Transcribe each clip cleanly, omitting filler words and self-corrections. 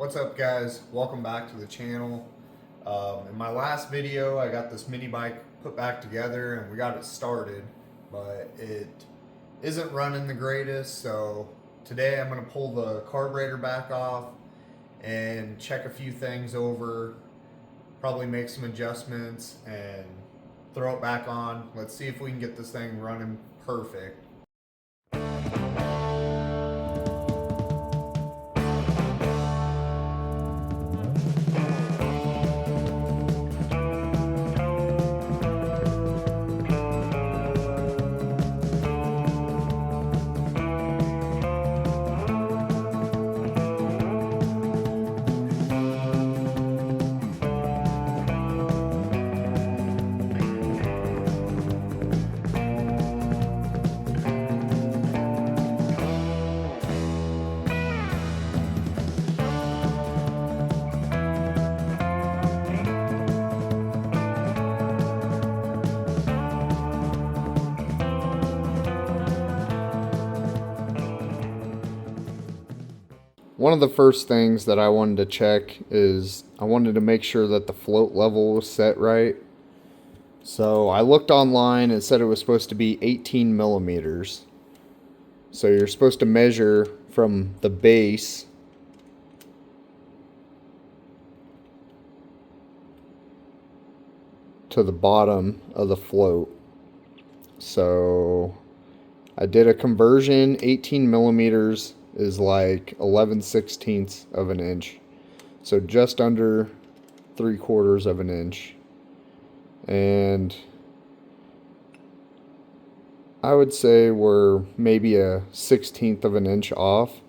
What's up, guys? Welcome back to the channel. In my last video I got this mini bike put back together and we got it started, but it isn't running the greatest. So today I'm going to pull the carburetor back off and check a few things over, probably make some adjustments and throw it back on. Let's see if we can get this thing running perfect. One of the first things that I wanted to check is I wanted to make sure that the float level was set right. So I looked online, it said it was supposed to be 18 millimeters. So you're supposed to measure from the base to the bottom of the float. So I did a conversion. 18 millimeters is like 11/16 of an inch, so just under 3/4 of an inch, and I would say we're maybe a 1/16 of an inch off.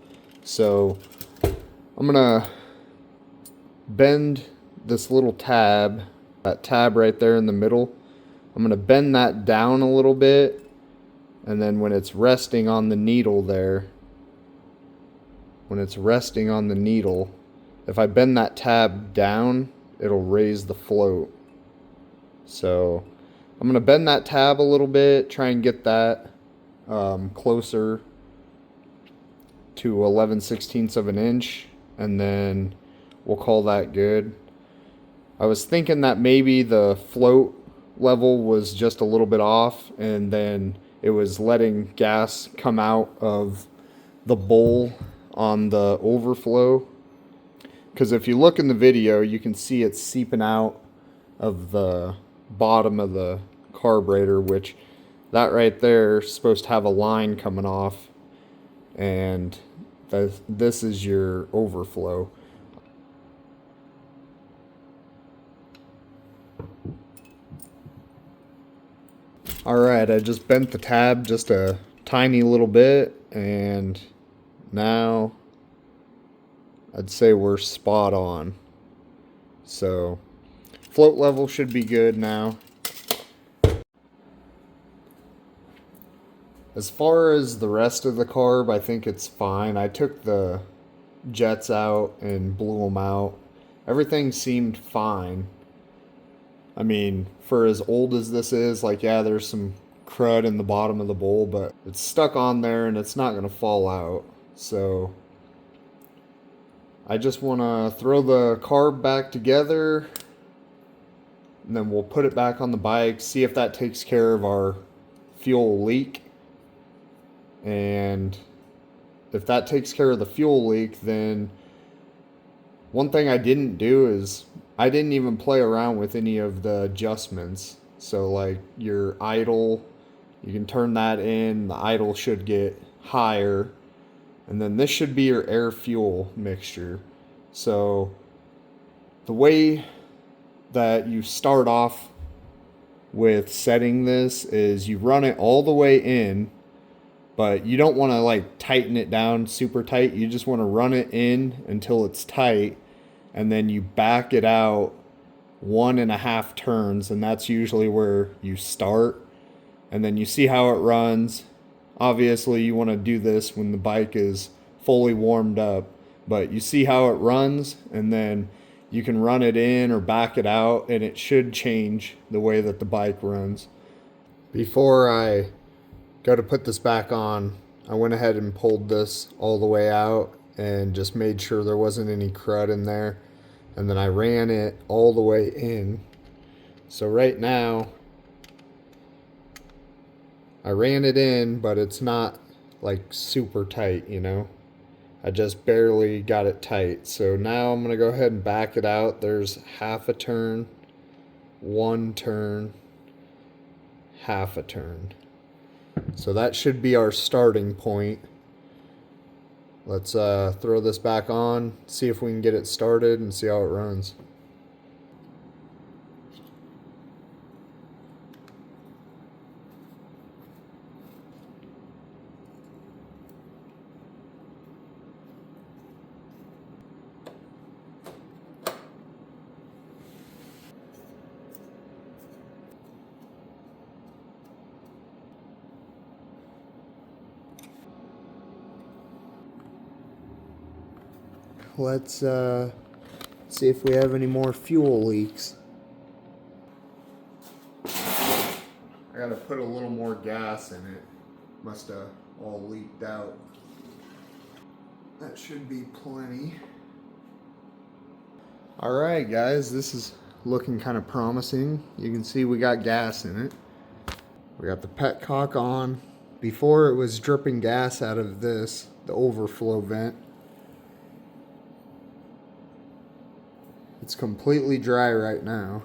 So I'm gonna bend this little tab, that tab right there in the middle. I'm gonna bend that down a little bit, and then when it's resting on the needle there, if I bend that tab down, it'll raise the float. So I'm going to bend that tab a little bit, try and get that closer to 11/16 of an inch, and then we'll call that good. I was thinking that maybe the float level was just a little bit off, and then it was letting gas come out of the bowl on the overflow, because if you look in the video you can see it's seeping out of the bottom of the carburetor, which that right there is supposed to have a line coming off, and this is your overflow. Alright, I just bent the tab just a tiny little bit, and now I'd say we're spot on. So float level should be good now. As far as the rest of the carb, I think it's fine. I took the jets out and blew them out. Everything seemed fine. I mean, for as old as this is, like, yeah, there's some crud in the bottom of the bowl, but it's stuck on there and it's not going to fall out. So I just want to throw the carb back together, and then we'll put it back on the bike, see if that takes care of our fuel leak. And if that takes care of the fuel leak, then one thing I didn't do is I didn't even play around with any of the adjustments. So like your idle, you can turn that in, the idle should get higher. And then this should be your air fuel mixture. So the way that you start off with setting this is you run it all the way in, but you don't want to like tighten it down super tight. You just want to run it in until it's tight, and then you back it out 1.5 turns, and that's usually where you start. And then you see how it runs. Obviously you want to do this when the bike is fully warmed up, but you see how it runs, and then you can run it in or back it out, and it should change the way that the bike runs. Before I go to put this back on, I went ahead and pulled this all the way out, and just made sure there wasn't any crud in there. And then I ran it all the way in. So right now, I ran it in, but it's not like super tight, you know. I just barely got it tight. So now I'm going to go ahead and back it out. There's half a turn, 1 turn, half a turn. So that should be our starting point. Let's throw this back on, see if we can get it started and see how it runs. Let's see if we have any more fuel leaks. I gotta put a little more gas in it. Must have all leaked out. That should be plenty. Alright guys, this is looking kind of promising. You can see we got gas in it. We got the petcock on. Before it was dripping gas out of this, the overflow vent. It's completely dry right now.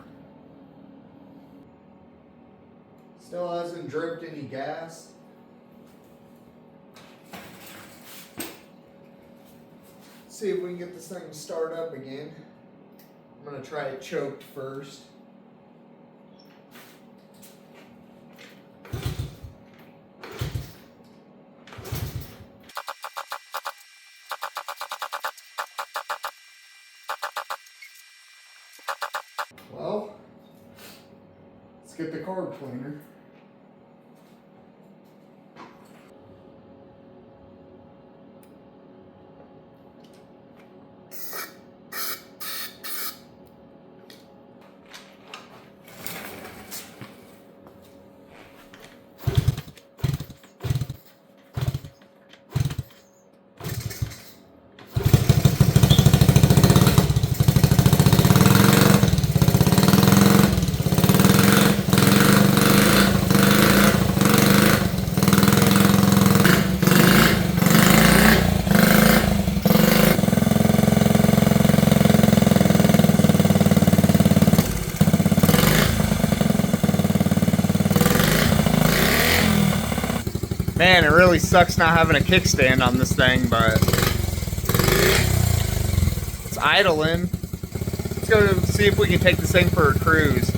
Still hasn't dripped any gas. See if we can get this thing to start up again. I'm gonna try it choked first. Well, let's get the carb cleaner. Man, it really sucks not having a kickstand on this thing, but it's idling. Let's go see if we can take this thing for a cruise.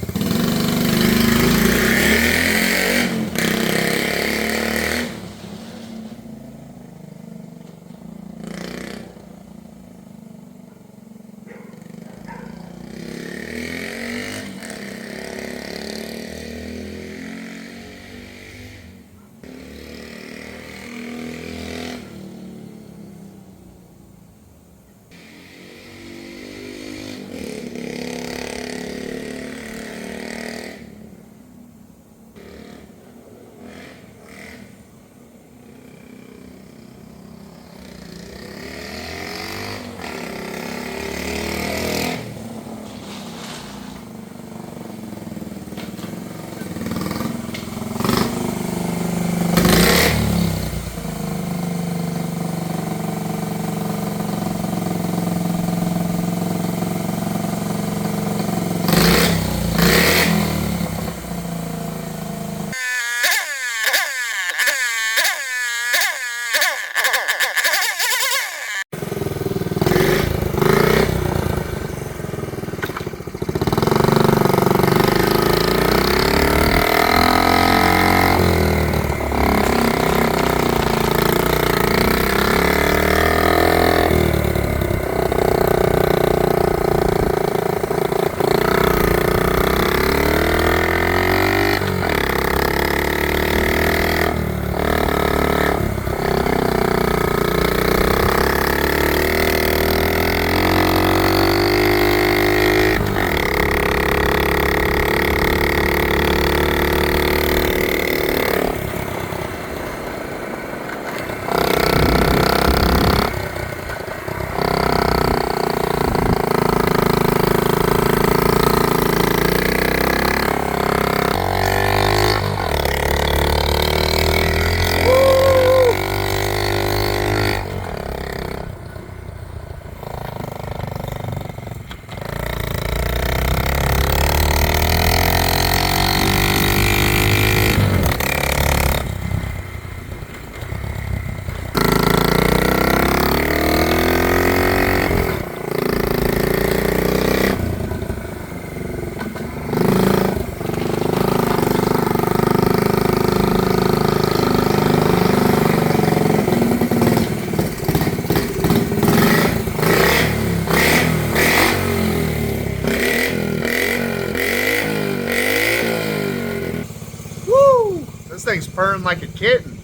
purring like a kitten.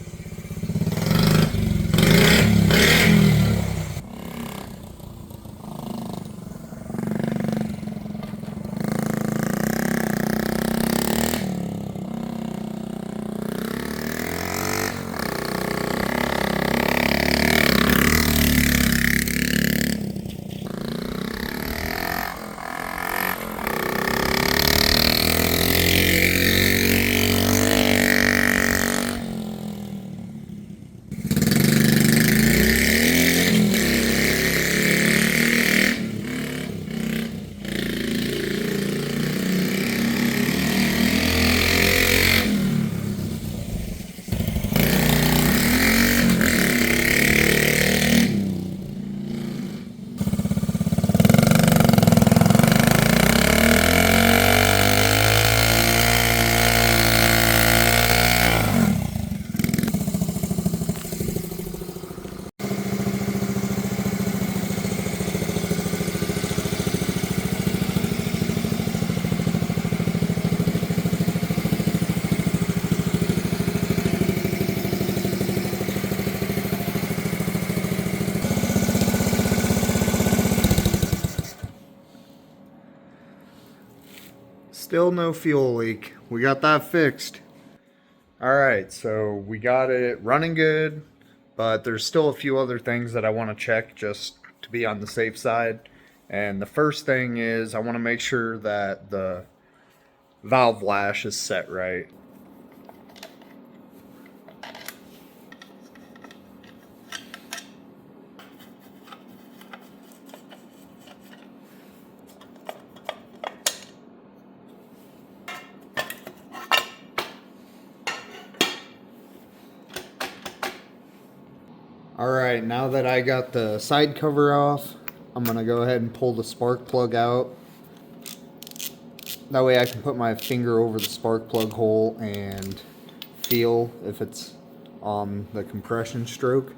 Still no fuel leak. We got that fixed. Alright, so we got it running good, but there's still a few other things that I want to check just to be on the safe side. And the first thing is I want to make sure that the valve lash is set right. Alright, now that I got the side cover off, I'm going to go ahead and pull the spark plug out. That way I can put my finger over the spark plug hole and feel if it's on the compression stroke.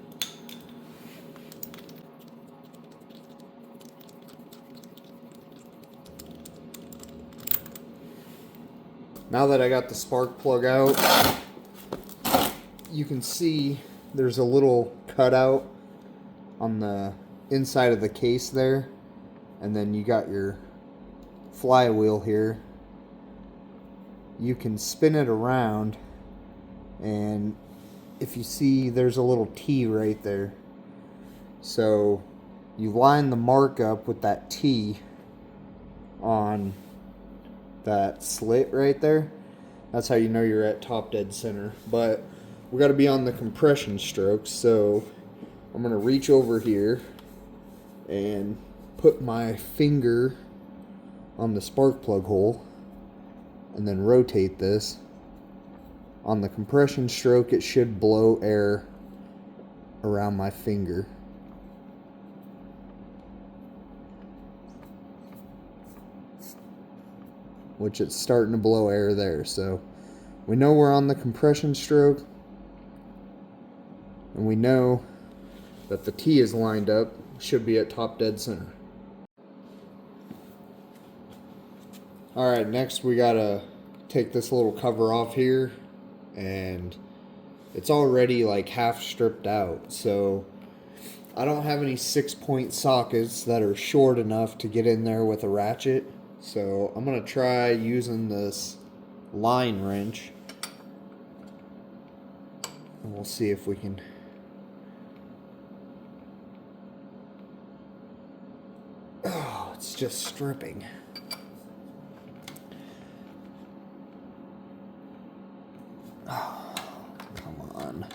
Now that I got the spark plug out, you can see there's a little cutout on the inside of the case there, and then you got your flywheel here. You can spin it around, and if you see, there's a little T right there. So you line the mark up with that T on that slit right there. That's how you know you're at top dead center. But we got to be on the compression strokes, so I'm going to reach over here and put my finger on the spark plug hole and then rotate this. On the compression stroke, it should blow air around my finger. Which it's starting to blow air there, so we know we're on the compression stroke. And we know that the T is lined up, should be at top dead center. Alright, next we gotta take this little cover off here, and it's already like half stripped out, so I don't have any 6-point sockets that are short enough to get in there with a ratchet, so I'm gonna try using this line wrench, and we'll see if we can. Oh, it's just stripping. Oh, come on.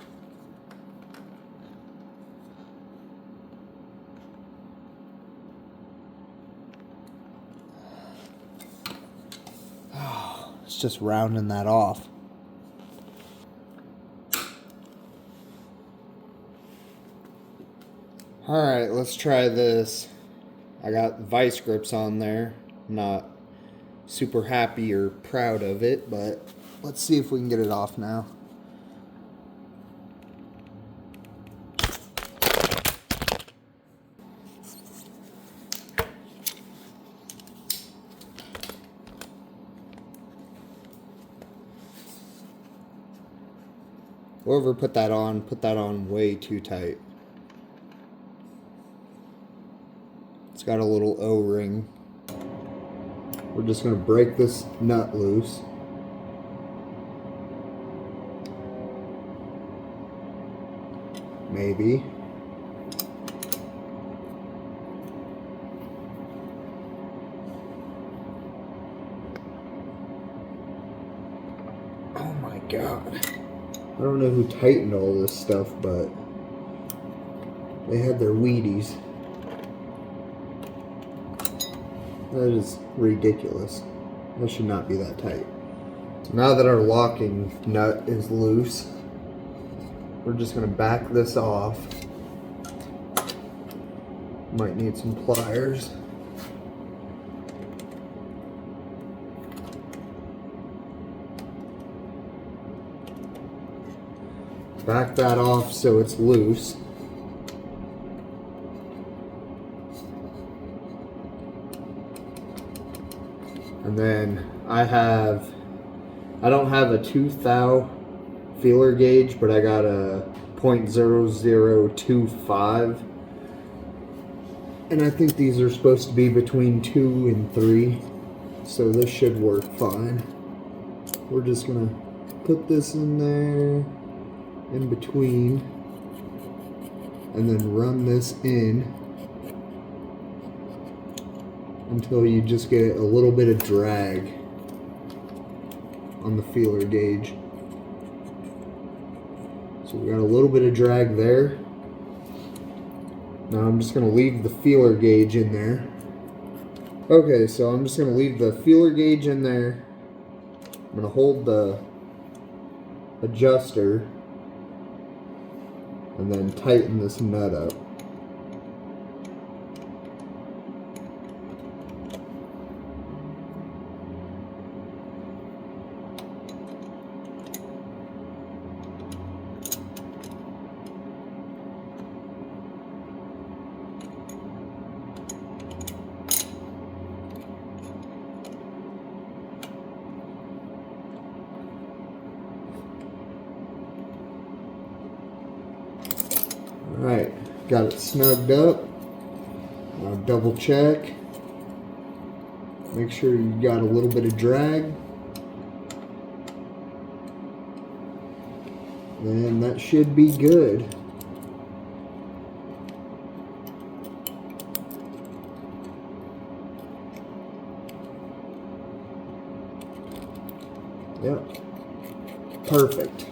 Oh, it's just rounding that off. Alright, let's try this. I got vice grips on there. I'm not super happy or proud of it, but let's see if we can get it off now. Whoever put that on way too tight. It's got a little O-ring. We're just going to break this nut loose. Maybe. Oh my God. I don't know who tightened all this stuff, but they had their Wheaties. That is ridiculous. That should not be that tight. So now that our locking nut is loose, we're just going to back this off. Might need some pliers. Back that off so it's loose. And then I don't have a tooth thou feeler gauge, but I got a .0025. And I think these are supposed to be between 2 and 3. So this should work fine. We're just gonna put this in there, in between, and then run this in until you just get a little bit of drag on the feeler gauge. So we got a little bit of drag there. Now I'm just going to leave the feeler gauge in there. Okay, so I'm just going to leave the feeler gauge in there. I'm going to hold the adjuster and then tighten this nut up. Alright, got it snugged up. Now double check. Make sure you got a little bit of drag. Then that should be good. Yep. Perfect.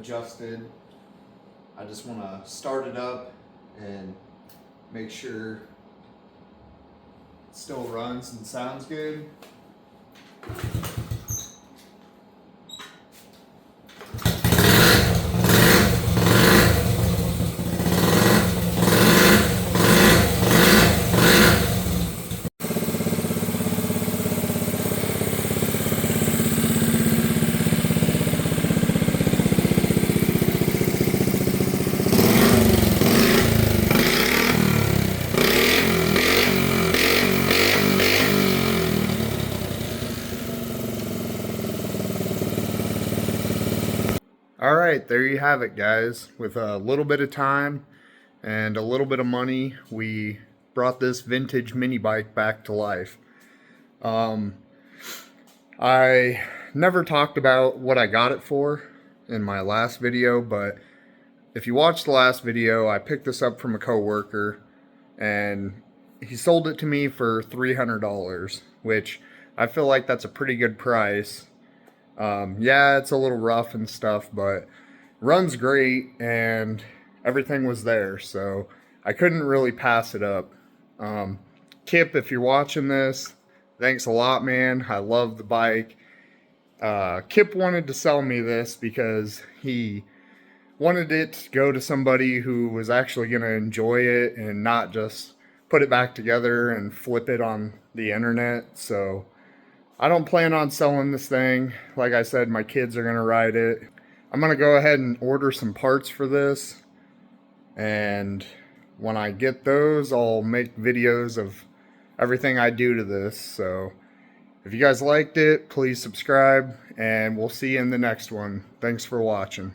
adjusted. I just want to start it up and make sure it still runs and sounds good. All right, there you have it, guys. With a little bit of time and a little bit of money, we brought this vintage mini bike back to life. I never talked about what I got it for in my last video, but if you watched the last video, I picked this up from a coworker and he sold it to me for $300, which I feel like that's a pretty good price. Yeah, it's a little rough and stuff, but runs great and everything was there, so I couldn't really pass it up. Kip, if you're watching this, thanks a lot, man. I love the bike. Kip wanted to sell me this because he wanted it to go to somebody who was actually going to enjoy it and not just put it back together and flip it on the internet. So I don't plan on selling this thing. Like I said, my kids are going to ride it. I'm going to go ahead and order some parts for this. And when I get those, I'll make videos of everything I do to this. So if you guys liked it, please subscribe. And we'll see you in the next one. Thanks for watching.